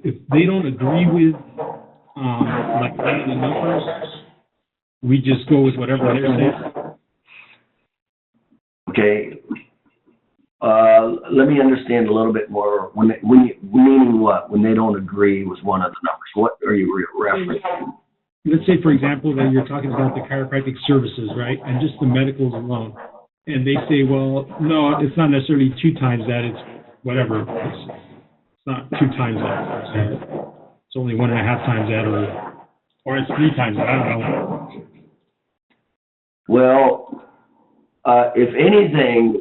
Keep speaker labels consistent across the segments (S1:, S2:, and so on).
S1: if they don't agree with like one of the numbers, we just go with whatever they're saying.
S2: Okay. Let me understand a little bit more. Meaning what? When they don't agree with one of the numbers, what are you referencing?
S1: Let's say, for example, that you're talking about the chiropractic services, right, and just the medicals alone, and they say, well, no, it's not necessarily 2 times that, it's whatever, it's not 2 times that, it's only 1.5 times that, or it's 3 times that, I don't know.
S2: Well, if anything,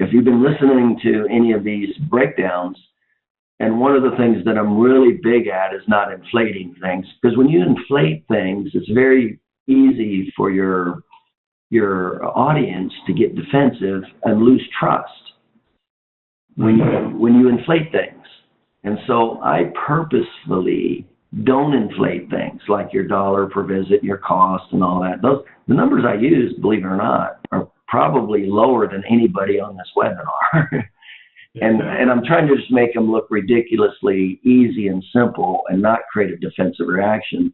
S2: if you've been listening to any of these breakdowns, and one of the things that I'm really big at is not inflating things, because when you inflate things, it's very easy for your audience to get defensive and lose trust when you inflate things. And so I purposefully don't inflate things like your dollar per visit, your cost, and all that. The numbers I use, believe it or not, are probably lower than anybody on this webinar. And I'm trying to just make them look ridiculously easy and simple and not create a defensive reaction.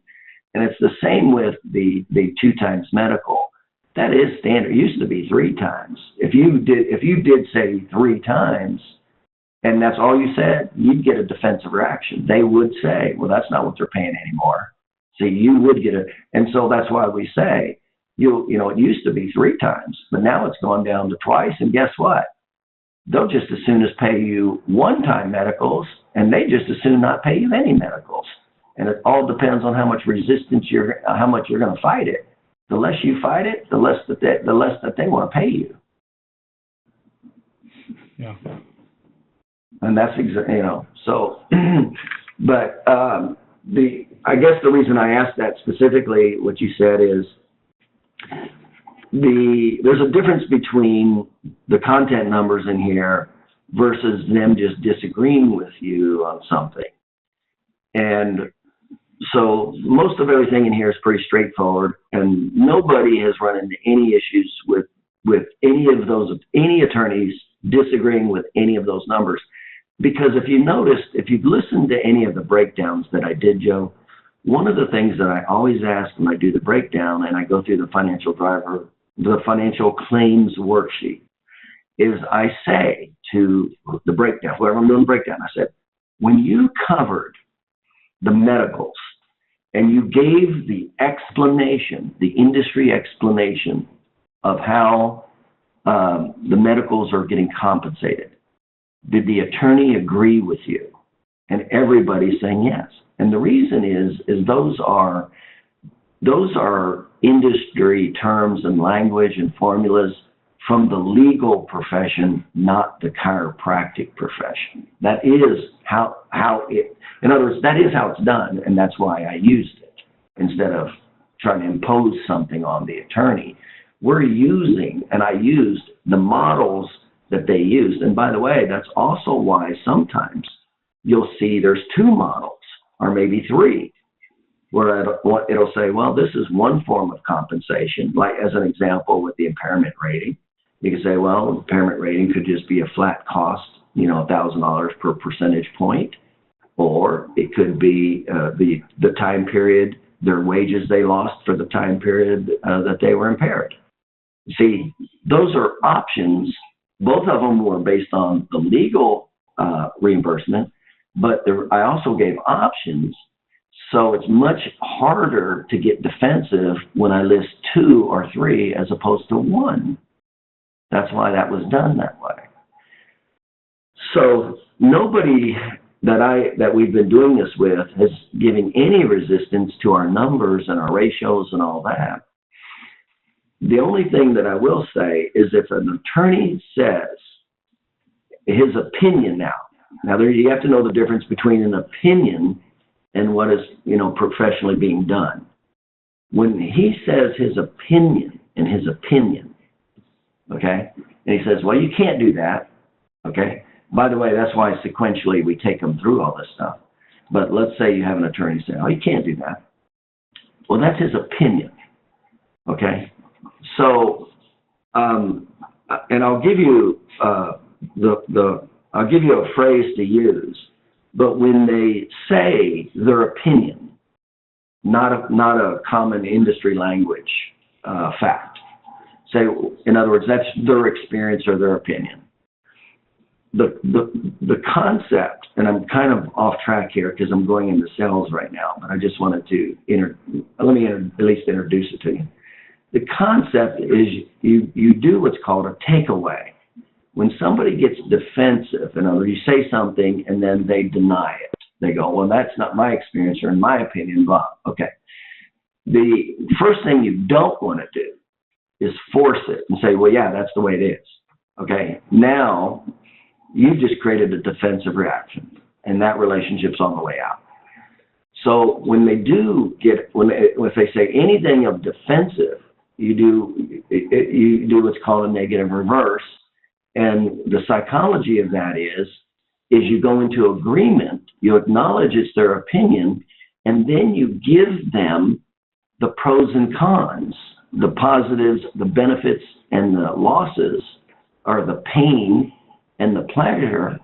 S2: And it's the same with the 2 times medical. That is standard. It used to be 3 times. If you did say 3 times, and that's all you said, you'd get a defensive reaction. They would say, well, that's not what they're paying anymore. So you would get it. And so that's why we say, you know, it used to be 3 times, but now it's gone down to twice. And guess what? They'll just as soon as pay you 1-time medicals, and they just as soon not pay you any medicals. And it all depends on how much resistance how much you're going to fight it. The less you fight it, the less that they want to pay you.
S1: Yeah.
S2: And that's you know. So, but I guess the reason I asked that specifically, what you said is there's a difference between the content numbers in here versus them just disagreeing with you on something. And so most of everything in here is pretty straightforward, and nobody has run into any issues with any attorneys disagreeing with any of those numbers. Because if you've listened to any of the breakdowns that I did, Joe, one of the things that I always ask when I do the breakdown and I go through the financial claims worksheet is I say to the breakdown, whoever I'm doing the breakdown, I said, when you covered the medicals and you gave the explanation, the industry explanation of how the medicals are getting compensated, did the attorney agree with you? And everybody's saying yes. And the reason is those are industry terms and language and formulas from the legal profession, not the chiropractic profession. That is how it, in other words, that is how it's done, and that's why I used it instead of trying to impose something on the attorney. I used the models that they used. And by the way, that's also why sometimes you'll see there's 2 models or maybe 3, where it'll say, well, this is one form of compensation, like as an example with the impairment rating. You can say, well, the impairment rating could just be a flat cost, $1,000 per percentage point, or it could be the time period, their wages they lost for the time period that they were impaired. See, those are options. Both of them were based on the legal reimbursement, but I also gave options. So it's much harder to get defensive when I list 2 or 3 as opposed to 1. That's why that was done that way. So nobody that we've been doing this with has given any resistance to our numbers and our ratios and all that. The only thing that I will say is if an attorney says his opinion now you have to know the difference between an opinion and what is, professionally being done. When he says his opinion, okay, and he says, well, you can't do that, okay. By the way, that's why sequentially we take them through all this stuff. But let's say you have an attorney say, oh, you can't do that. Well, that's his opinion, okay. So, and I'll give you I'll give you a phrase to use But when they say their opinion, not a common industry language fact, say, in other words, that's their experience or their opinion. The concept, and I'm kind of off track here because I'm going into sales right now, but I just wanted to at least introduce it to you. The concept is you do what's called a takeaway. When somebody gets defensive, in other words, you say something and then they deny it. They go, well, that's not my experience or in my opinion, blah. Okay. The first thing you don't want to do is force it and say, well, yeah, that's the way it is. Okay. Now, you've just created a defensive reaction, and that relationship's on the way out. So when they do if they say anything of defensive, you do what's called a negative reverse. And the psychology of that is you go into agreement, you acknowledge it's their opinion, and then you give them the pros and cons, the positives, the benefits, and the losses, or the pain and the pleasure,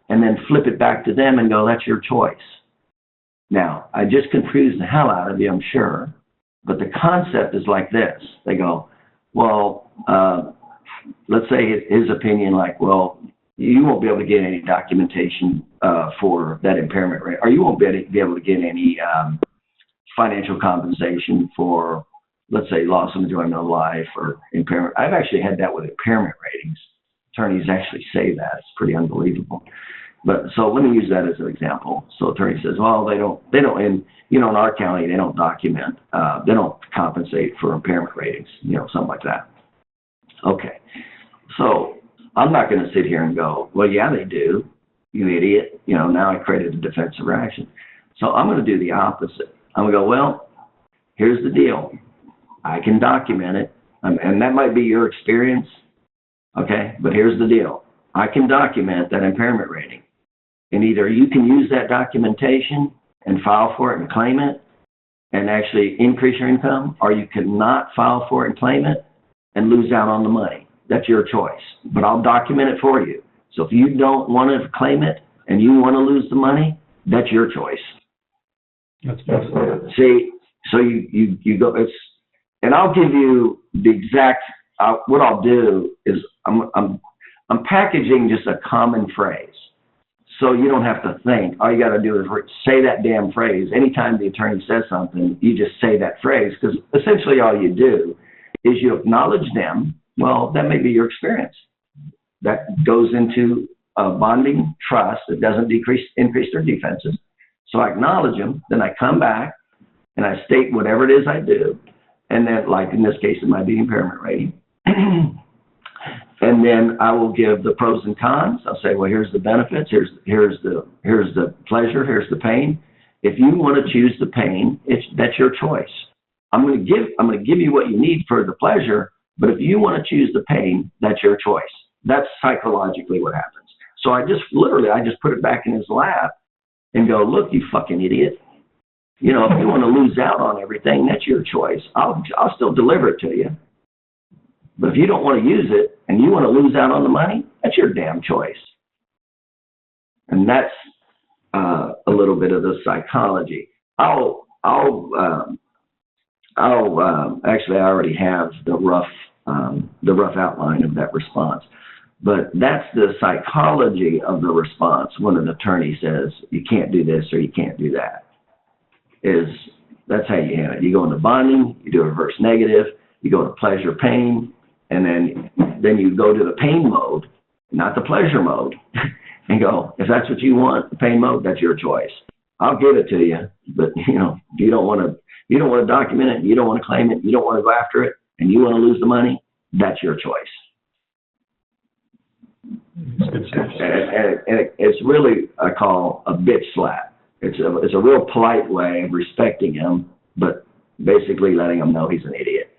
S2: and then flip it back to them and go, that's your choice. Now, I just confused the hell out of you, I'm sure, but the concept is like this. They go, well, let's say his opinion, like, well, you won't be able to get any documentation for that impairment rate, or you won't be able to get any financial compensation for, let's say, loss of enjoyment of life or impairment. I've actually had that with impairment ratings. Attorneys actually say that. It's pretty unbelievable. But so let me use that as an example. So attorney says, well, they don't, in our county, they don't document, they don't compensate for impairment ratings, something like that. Okay. So I'm not going to sit here and go, well, yeah, they do, you idiot. Now I created a defensive reaction. So I'm going to do the opposite. I'm going to go, well, here's the deal. I can document it. And that might be your experience. Okay. But here's the deal. I can document that impairment rating. And either you can use that documentation and file for it and claim it and actually increase your income, or you cannot file for it and claim it and lose out on the money. That's your choice. But I'll document it for you. So if you don't want to claim it and you want to lose the money, that's your choice.
S1: That's fascinating.
S2: See, so you go, and I'll give you the exact, what I'll do is I'm packaging just a common phrase. So you don't have to think. All you got to do is say that damn phrase. Anytime the attorney says something, you just say that phrase, because essentially all you do is you acknowledge them. Well, that may be your experience. That goes into bonding trust. It doesn't increase their defenses. So I acknowledge them. Then I come back and I state whatever it is I do. And then, like in this case, it might be impairment rating. And then I will give the pros and cons. I'll say, well, here's the benefits. Here's the pleasure. Here's the pain. If you want to choose the pain, that's your choice. I'm going to give you what you need for the pleasure. But if you want to choose the pain, that's your choice. That's psychologically what happens. So I just put it back in his lap and go, look, you fucking idiot. If you want to lose out on everything, that's your choice. I'll still deliver it to you. But if you don't want to use it and you want to lose out on the money, that's your damn choice. And that's a little bit of the psychology. Actually, I already have the rough outline of that response. But that's the psychology of the response when an attorney says you can't do this or you can't do that. That's how you handle it. You go into bonding, you do a reverse negative, you go to pleasure pain, and then you go to the pain mode, not the pleasure mode, and go, if that's what you want, the pain mode, that's your choice. I'll give it to you, but if you don't want to document it, you don't want to claim it, you don't want to go after it, and you want to lose the money, that's your choice. And it's really, I call a bitch slap. It's a real polite way of respecting him, but basically letting him know he's an idiot.